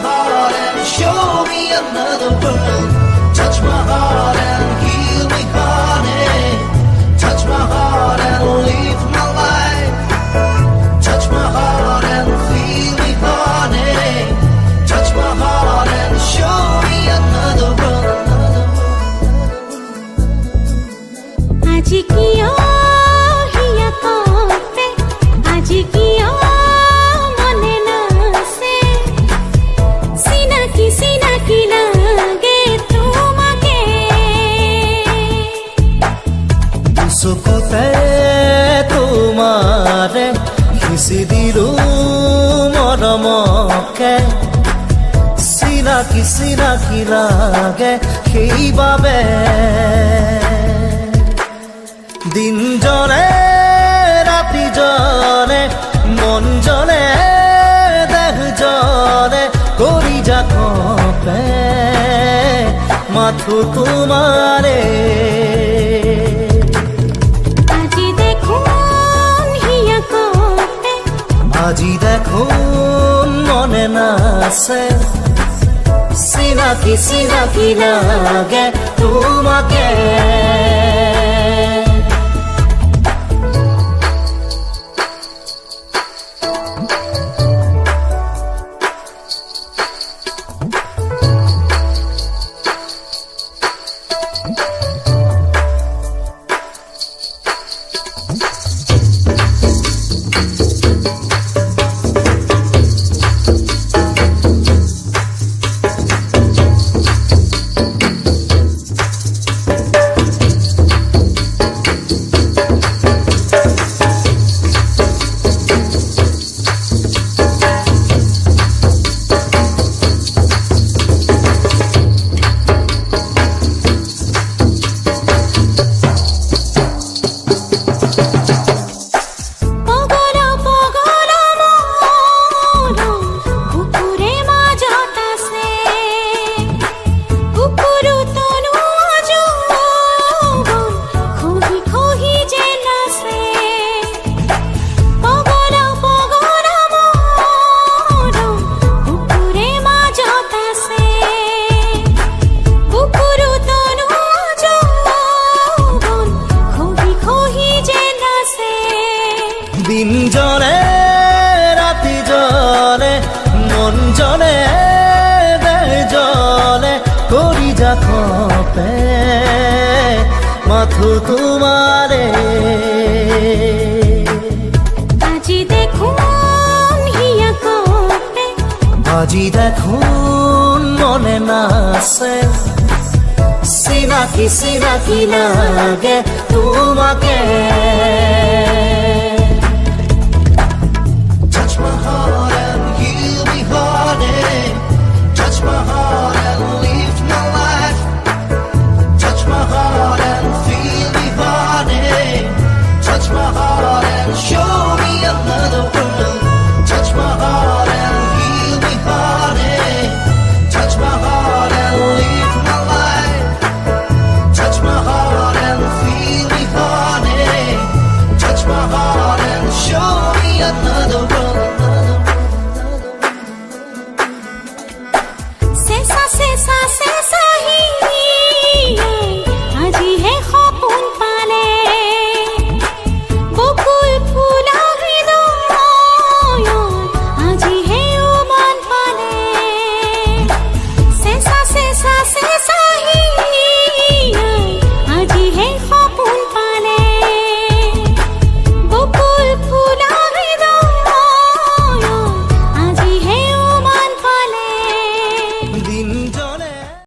heart and show me another world. Touch my heart and heal me, honey. Touch my heart and live my life. Touch my heart and feel me, honey. Touch my heart and show me another world. আজি কিয় হিয়া কপে আজি কিয় মনে নাছে চিনাকি চিনাকি লাগে তোমাকে চকুতে তোমাৰে সিঁচি দিলো মৰমকে চিনাকি চিনাকি লাগে সেইবাবে দিন জনে ৰাতি জনে মন জনে দেহ জনে কৰি যা কপে মাথো তোমাৰে আজি দেখোন হিয়া কপে আজি দেখোন মনে নাছে চিনাকি চিনাকি লাগে তোমাকে দিন জনে ৰাতি জনে মন জনে দেহ জনে কৰি যা কপে মাথো তোমাৰে আজি দেখোন হিয়া কপে আজি দেখোন মনে নাছে চিনাকি চিনাকি লাগে তোমাকে